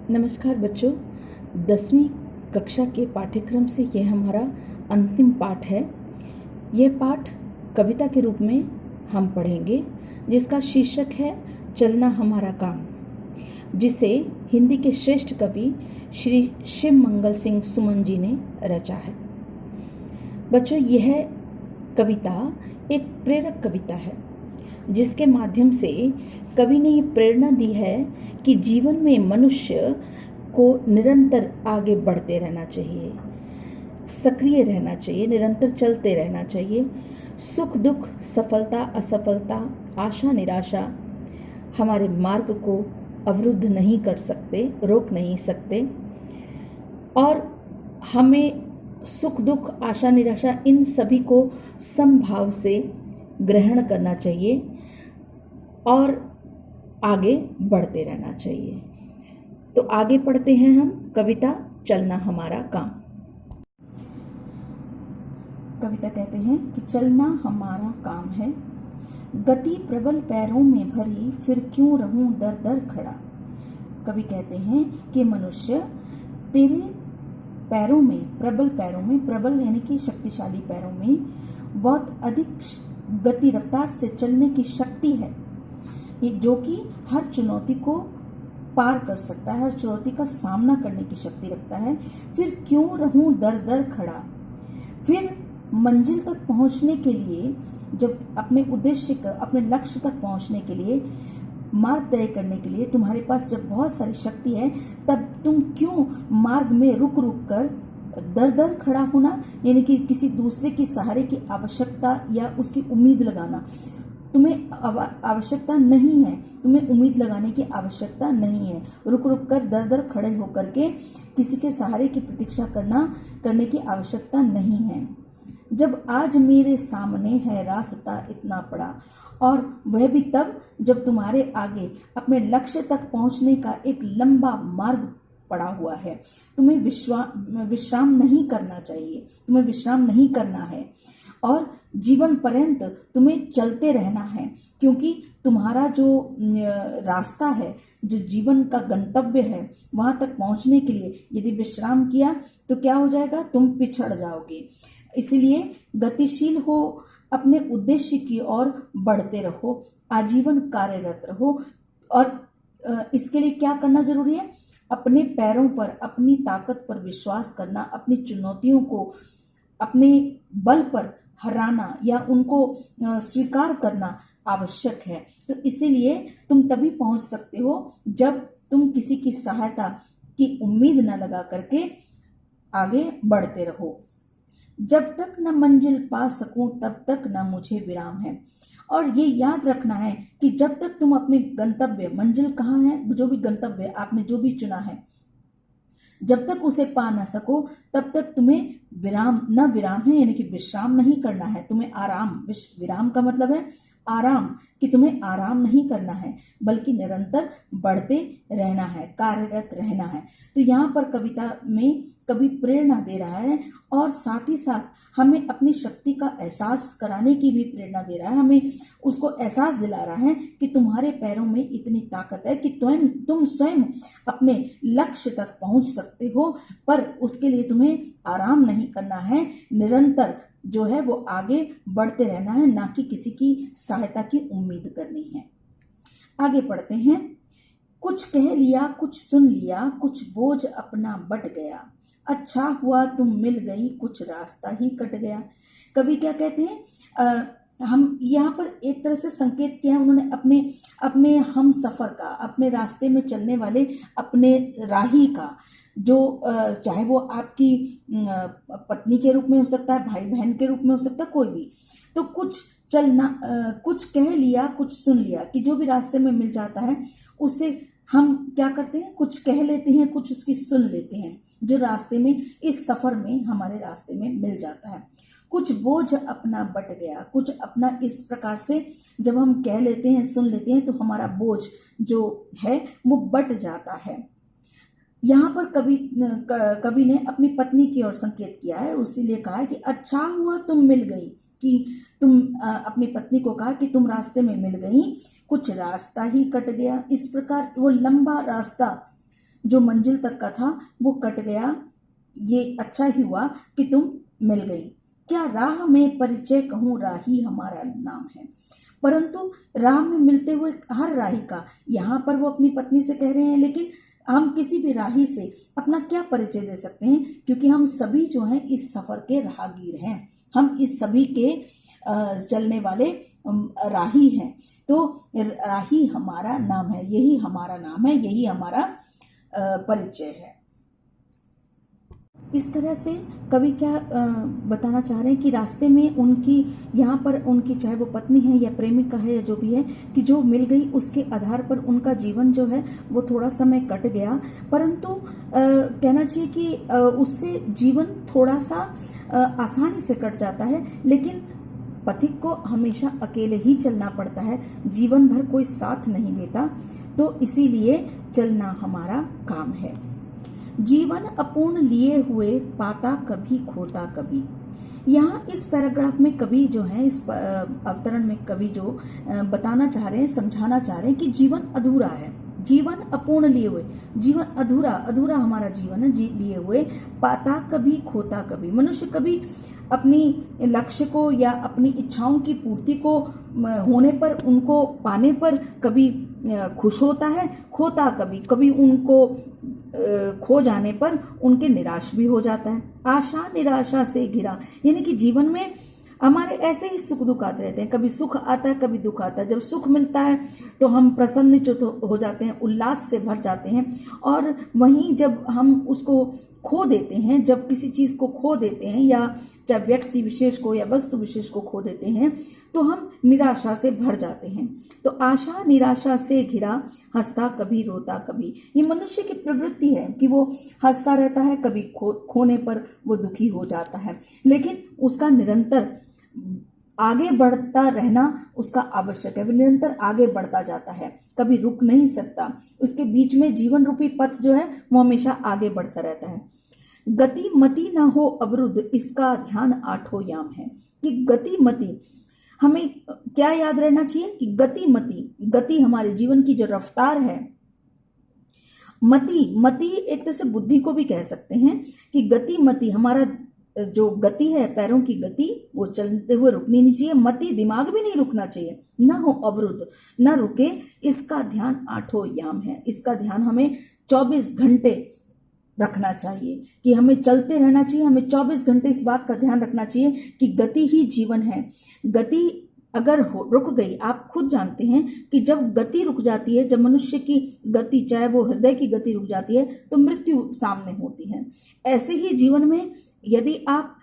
नमस्कार बच्चों, 10वीं कक्षा के पाठ्यक्रम से यह हमारा अंतिम पाठ है। यह पाठ कविता के रूप में हम पढ़ेंगे, जिसका शीर्षक है चलना हमारा काम, जिसे हिंदी के श्रेष्ठ कवि श्री शिव मंगल सिंह सुमन जी ने रचा है। बच्चों, यह कविता एक प्रेरक कविता है, जिसके माध्यम से कवि ने ये प्रेरणा दी है कि जीवन में मनुष्य को निरंतर आगे बढ़ते रहना चाहिए, सक्रिय रहना चाहिए, निरंतर चलते रहना चाहिए। सुख दुख, सफलता असफलता, आशा निराशा हमारे मार्ग को अवरुद्ध नहीं कर सकते, रोक नहीं सकते। और हमें सुख दुख, आशा निराशा, इन सभी को समभाव से ग्रहण करना चाहिए और आगे बढ़ते रहना चाहिए। तो आगे पढ़ते हैं हम कविता चलना हमारा काम। कविता कहते हैं कि चलना हमारा काम है, गति प्रबल पैरों में भरी, फिर क्यों रहूं दर दर खड़ा। कवि कहते हैं कि मनुष्य, तेरे पैरों में, प्रबल पैरों में, प्रबल यानी कि शक्तिशाली पैरों में बहुत अधिक गति रफ्तार से चलने की शक्ति है, जो कि हर चुनौती को पार कर सकता है, हर चुनौती का सामना करने की शक्ति रखता है। फिर क्यों रहूं दर दर खड़ा। फिर मंजिल तक पहुंचने के लिए, जब अपने उद्देश्य का, अपने लक्ष्य तक पहुंचने के लिए, मार्ग तय करने के लिए तुम्हारे पास जब बहुत सारी शक्ति है, तब तुम क्यों मार्ग में रुक रुक कर दर दर खड़ा होना, यानी कि किसी दूसरे के सहारे की आवश्यकता या उसकी उम्मीद लगाना तुम्हें आवश्यकता नहीं है, तुम्हें उम्मीद लगाने की आवश्यकता नहीं है। रुक रुक कर दर दर खड़े होकर के किसी के सहारे की प्रतीक्षा करने की आवश्यकता नहीं है। जब आज मेरे सामने है रास्ता इतना बड़ा, और वह भी तब जब तुम्हारे आगे अपने लक्ष्य तक पहुंचने का एक लंबा मार्ग पड़ा हुआ है। तुम्हें विश्राम नहीं करना चाहिए, तुम्हें विश्राम नहीं करना है और जीवन पर्यंत तुम्हें चलते रहना है, क्योंकि तुम्हारा जो रास्ता है, जो जीवन का गंतव्य है, वहां तक पहुंचने के लिए यदि विश्राम किया तो क्या हो जाएगा, तुम पिछड़ जाओगे। इसलिए गतिशील हो, अपने उद्देश्य की ओर बढ़ते रहो, आजीवन कार्यरत रहो। और इसके लिए क्या करना जरूरी है, अपने पैरों पर, अपनी ताकत पर विश्वास करना, अपनी चुनौतियों को अपने बल पर हराना या उनको स्वीकार करना आवश्यक है। तो इसीलिए तुम तभी पहुंच सकते हो जब तुम किसी की सहायता की उम्मीद न लगा करके आगे बढ़ते रहो। जब तक न मंजिल पा सकूं तब तक न मुझे विराम है। और ये याद रखना है कि जब तक तुम अपने गंतव्य, मंजिल कहाँ है, जो भी गंतव्य आपने जो भी चुना है, जब तक उसे पा ना सको तब तक तुम्हें विराम है, यानी कि विश्राम नहीं करना है, तुम्हें आराम, विराम का मतलब है आराम, कि तुम्हें आराम नहीं करना है, बल्कि निरंतर बढ़ते रहना है, कार्यरत रहना है। तो यहाँ पर कविता में कवि प्रेरणा दे रहा है और साथ ही साथ हमें अपनी शक्ति का एहसास कराने की भी प्रेरणा दे रहा है। हमें उसको एहसास दिला रहा है कि तुम्हारे पैरों में इतनी ताकत है कि तुम स्वयं अपने लक्ष्य तक पहुंच सकते हो, पर उसके लिए तुम्हें आराम नहीं करना है, निरंतर जो है वो आगे बढ़ते रहना है, ना कि किसी की सहायता की उम्मीद करनी है। आगे पढ़ते हैं। कुछ कह लिया, कुछ सुन लिया, कुछ बोझ अपना बट गया, अच्छा हुआ तुम मिल गई, कुछ रास्ता ही कट गया। कवि क्या कहते हैं, हम यहाँ पर एक तरह से संकेत किया है उन्होंने अपने हम सफर का, अपने रास्ते में चलने वाले अपने राही का, जो चाहे वो आपकी पत्नी के रूप में हो सकता है, भाई बहन के रूप में हो सकता है, कोई भी। तो कुछ कह लिया, कुछ सुन लिया, कि जो भी रास्ते में मिल जाता है उससे हम क्या करते हैं, कुछ कह लेते हैं, कुछ उसकी सुन लेते हैं, जो रास्ते में, इस सफर में हमारे रास्ते में मिल जाता है। कुछ बोझ अपना बट गया, कुछ अपना, इस प्रकार से जब हम कह लेते हैं, सुन लेते हैं, तो हमारा बोझ जो है वो बट जाता है। यहाँ पर कवि ने अपनी पत्नी की ओर संकेत किया है, उसीलिए कहा है कि अच्छा हुआ तुम मिल गई, कि तुम अपनी पत्नी को कहा कि तुम रास्ते में मिल गई, कुछ रास्ता ही कट गया। इस प्रकार वो लंबा रास्ता जो मंजिल तक का था वो कट गया, ये अच्छा ही हुआ कि तुम मिल गई। क्या राह में परिचय कहूँ, राही हमारा नाम है। परंतु राह में मिलते हुए हर राही का, यहाँ पर वो अपनी पत्नी से कह रहे हैं, लेकिन हम किसी भी राही से अपना क्या परिचय दे सकते हैं, क्योंकि हम सभी जो हैं इस सफर के राहगीर हैं, हम इस सभी के चलने वाले राही हैं। तो राही हमारा नाम है, यही हमारा नाम है, यही हमारा परिचय है। इस तरह से कवि क्या बताना चाह रहे हैं कि रास्ते में उनकी, यहाँ पर उनकी चाहे वो पत्नी है या प्रेमिका है या जो भी है, कि जो मिल गई उसके आधार पर उनका जीवन जो है वो थोड़ा समय कट गया, परंतु कहना चाहिए कि उससे जीवन थोड़ा सा आसानी से कट जाता है, लेकिन पथिक को हमेशा अकेले ही चलना पड़ता है, जीवन भर कोई साथ नहीं देता। तो इसीलिए चलना हमारा काम है। जीवन अपूर्ण लिए हुए, पाता कभी खोता कभी। यहाँ इस पैराग्राफ में कवि जो है, इस अवतरण में कवि जो बताना चाह रहे हैं, समझाना चाह रहे हैं कि जीवन अधूरा है, जीवन अपूर्ण लिए हुए, जीवन अधूरा, अधूरा हमारा जीवन है लिए हुए, पाता कभी खोता कभी। मनुष्य कभी अपनी लक्ष्य को या अपनी इच्छाओं की पूर्ति को होने पर, उनको पाने पर कभी खुश होता है, खोता कभी, कभी उनको खो जाने पर उनके निराश भी हो जाता है। आशा निराशा से घिरा, यानी कि जीवन में हमारे ऐसे ही सुख दुख आते रहते हैं, कभी सुख आता है कभी दुख आता है। जब सुख मिलता है तो हम प्रसन्नचित्त हो जाते हैं, उल्लास से भर जाते हैं, और वहीं जब हम उसको खो देते हैं, जब किसी चीज को खो देते हैं, या चाहे व्यक्ति विशेष को या वस्तु विशेष को खो देते हैं, तो हम निराशा से भर जाते हैं। तो आशा निराशा से घिरा, हंसता कभी रोता कभी। ये मनुष्य की प्रवृत्ति है कि वो हंसता रहता है, कभी खोने पर वो दुखी हो जाता है, लेकिन उसका निरंतर आगे बढ़ता रहना उसका आवश्यक है। वो निरंतर आगे बढ़ता जाता है, कभी रुक नहीं सकता। उसके बीच में जीवन रूपी पथ जो है वो हमेशा आगे बढ़ता रहता है। गति मति ना हो अवरुद्ध, इसका ध्यान आठों याम है। कि गति मति, हमें क्या याद रहना चाहिए कि गति मति, गति हमारे जीवन की जो रफ्तार है, मति, मति एक तरह से बुद्धि को भी कह सकते हैं कि गति मति, हमारा जो गति है, पैरों की गति, वो चलते हुए रुकनी नहीं चाहिए। मति, दिमाग भी नहीं रुकना चाहिए, ना हो अवरुद्ध, ना रुके, इसका ध्यान आठों याम है। इसका ध्यान हमें 24 घंटे रखना चाहिए, कि हमें चलते रहना चाहिए, हमें 24 घंटे इस बात का ध्यान रखना चाहिए कि गति ही जीवन है। गति अगर रुक गई, आप खुद जानते हैं कि जब गति रुक जाती है, जब मनुष्य की गति, चाहे वो हृदय की गति रुक जाती है, तो मृत्यु सामने होती है। ऐसे ही जीवन में यदि आप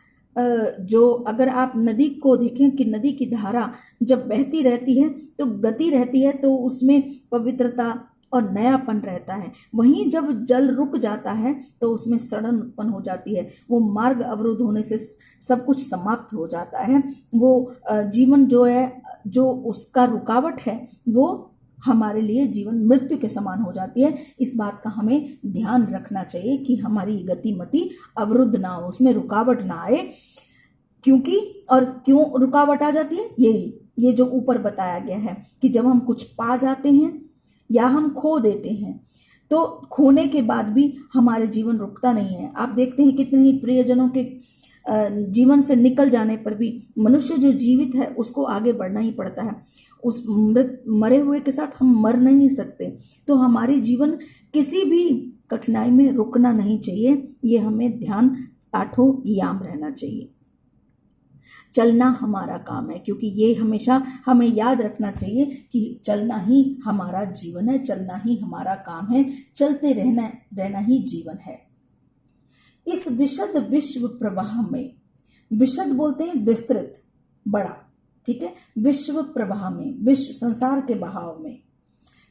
अगर आप नदी को देखें कि नदी की धारा जब बहती रहती है तो गति रहती है, तो उसमें पवित्रता और नयापन रहता है। वहीं जब जल रुक जाता है तो उसमें सड़न उत्पन्न हो जाती है, वो मार्ग अवरुद्ध होने से सब कुछ समाप्त हो जाता है। वो जीवन जो है, जो उसका रुकावट है, वो हमारे लिए जीवन मृत्यु के समान हो जाती है। इस बात का हमें ध्यान रखना चाहिए कि हमारी गतिमति अवरुद्ध ना हो, उसमें रुकावट ना आए। क्योंकि, और क्यों रुकावट आ जाती है, ये जो ऊपर बताया गया है कि जब हम कुछ पा जाते हैं या हम खो देते हैं, तो खोने के बाद भी हमारे जीवन रुकता नहीं है। आप देखते हैं कितने ही प्रियजनों के जीवन से निकल जाने पर भी मनुष्य जो जीवित है उसको आगे बढ़ना ही पड़ता है। उस मरे हुए के साथ हम मर नहीं सकते। तो हमारी जीवन किसी भी कठिनाई में रुकना नहीं चाहिए, ये हमें ध्यान आठों याम रहना चाहिए। चलना हमारा काम है, क्योंकि ये हमेशा हमें याद रखना चाहिए कि चलना ही हमारा जीवन है, चलना ही हमारा काम है, चलते रहना ही जीवन है। इस विशद विश्व प्रवाह में, विशद बोलते हैं विस्तृत, बड़ा, ठीक है, विश्व प्रवाह में, विश्व संसार के बहाव में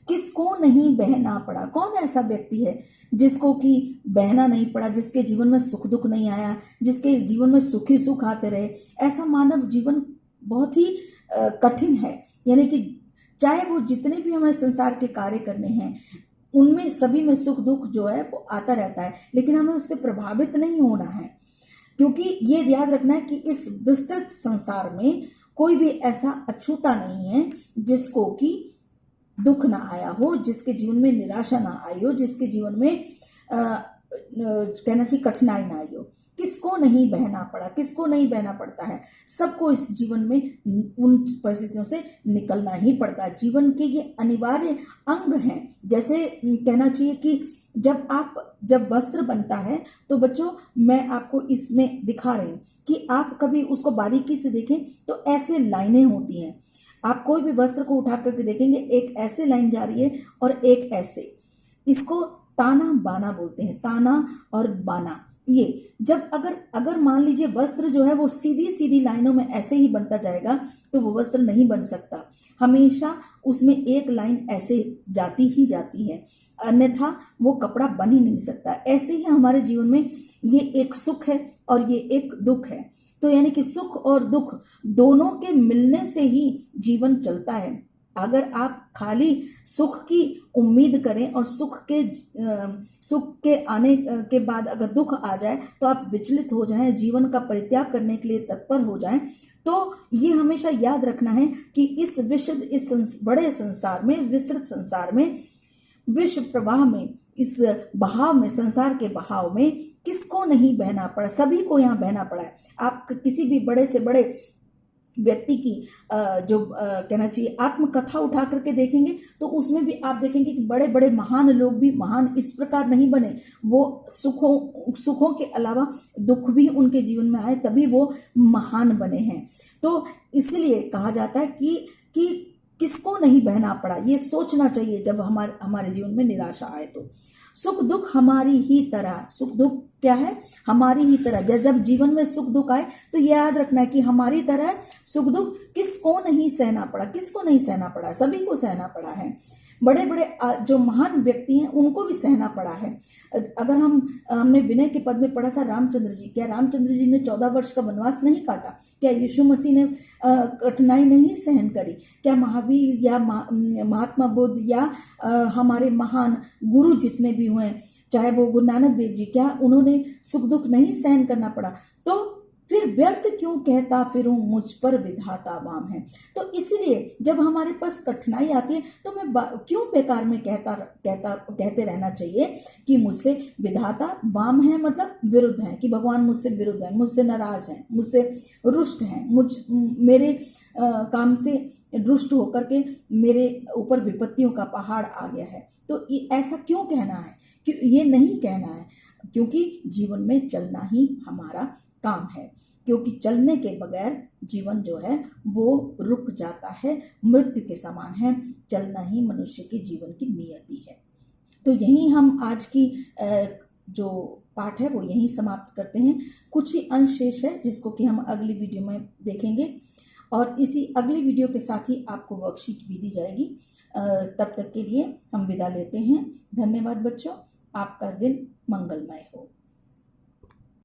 किसको नहीं बहना पड़ा। कौन ऐसा व्यक्ति है जिसको कि बहना नहीं पड़ा, जिसके जीवन में सुख दुख नहीं आया, जिसके जीवन में सुख ही सुख आते रहे। ऐसा मानव जीवन बहुत ही कठिन है। यानी कि चाहे वो जितने भी हमें संसार के कार्य करने हैं, उनमें सभी में सुख दुख जो है वो आता रहता है, लेकिन हमें उससे प्रभावित नहीं होना है। क्योंकि ये याद रखना है कि इस विस्तृत संसार में कोई भी ऐसा अछूता नहीं है जिसको कि दुख ना आया हो, जिसके जीवन में निराशा ना आई हो, जिसके जीवन में कहना चाहिए कठिनाई ना आई हो। किसको नहीं बहना पड़ा, किसको नहीं बहना पड़ता है, सबको इस जीवन में उन परिस्थितियों से निकलना ही पड़ता है। जीवन के ये अनिवार्य अंग हैं। जैसे कहना चाहिए कि जब वस्त्र बनता है तो बच्चों मैं आपको इसमें दिखा रही हूं कि आप कभी उसको बारीकी से देखें तो ऐसे लाइनें होती हैं। आप कोई भी वस्त्र को उठा करके देखेंगे, एक ऐसे लाइन जा रही है और एक ऐसे। इसको ताना बाना बोलते हैं, ताना और बाना। ये जब अगर मान लीजिए वस्त्र जो है वो सीधी सीधी लाइनों में ऐसे ही बनता जाएगा तो वो वस्त्र नहीं बन सकता। हमेशा उसमें एक लाइन ऐसे जाती ही जाती है, अन्यथा वो कपड़ा बन ही नहीं सकता। ऐसे ही हमारे जीवन में ये एक सुख है और ये एक दुख है। तो यानी कि सुख और दुख दोनों के मिलने से ही जीवन चलता है। अगर आप खाली सुख की उम्मीद करें और सुख के आने के बाद अगर दुख आ जाए तो आप विचलित हो जाएं, जीवन का परित्याग करने के लिए तत्पर हो जाएं, तो ये हमेशा याद रखना है कि इस बड़े संसार में, विस्तृत संसार में, विश्व प्रवाह में, इस बहाव में, संसार के बहाव में किसको नहीं बहना पड़ा, सभी को यहाँ बहना पड़ा है। आप किसी भी बड़े से बड़े व्यक्ति की जो कहना चाहिए आत्मकथा उठा करके देखेंगे तो उसमें भी आप देखेंगे कि बड़े बड़े महान लोग भी महान इस प्रकार नहीं बने। वो सुखों के अलावा दुख भी उनके जीवन में आए तभी वो महान बने हैं। तो इसलिए कहा जाता है कि किसको नहीं बहना पड़ा, ये सोचना चाहिए जब हमारे जीवन में निराशा आए तो। सुख दुख हमारी ही तरह, सुख दुख क्या है, हमारी ही तरह। जब जीवन में सुख दुख आए तो ये याद रखना है कि हमारी तरह सुख दुख किसको नहीं सहना पड़ा, किसको नहीं सहना पड़ा, सभी को सहना पड़ा है। बड़े बड़े जो महान व्यक्ति हैं उनको भी सहना पड़ा है। अगर हमने विनय के पद में पढ़ा था रामचंद्र जी, क्या रामचंद्र जी ने 14 वर्ष का वनवास नहीं काटा? क्या यीशु मसीह ने कठिनाई नहीं सहन करी? क्या महावीर या महात्मा बुद्ध या हमारे महान गुरु जितने भी हुए, चाहे वो गुरु नानक देव जी, क्या उन्होंने सुख दुख नहीं सहन करना पड़ा? तो फिर व्यर्थ क्यों कहता फिरूं मुझ पर विधाता वाम है। तो इसलिए जब हमारे पास कठिनाई आती है तो मैं क्यों बेकार में कहते रहना चाहिए कि मुझसे विधाता वाम है, मतलब विरुद्ध है, कि भगवान मुझसे विरुद्ध है, मुझसे नाराज है, मुझसे रुष्ट है, मेरे काम से रुष्ट होकर के मेरे ऊपर विपत्तियों का पहाड़ आ गया है। तो ऐसा क्यों कहना है? ये नहीं कहना है, क्योंकि जीवन में चलना ही हमारा काम है। क्योंकि चलने के बगैर जीवन जो है वो रुक जाता है, मृत्यु के समान है। चलना ही मनुष्य के जीवन की नियति है। तो यही हम आज की जो पाठ है वो यही समाप्त करते हैं। कुछ ही अंश शेष है जिसको कि हम अगली वीडियो में देखेंगे और इसी अगली वीडियो के साथ ही आपको वर्कशीट भी दी जाएगी। तब तक के लिए हम विदा लेते हैं। धन्यवाद बच्चों, आपका दिन मंगलमय हो।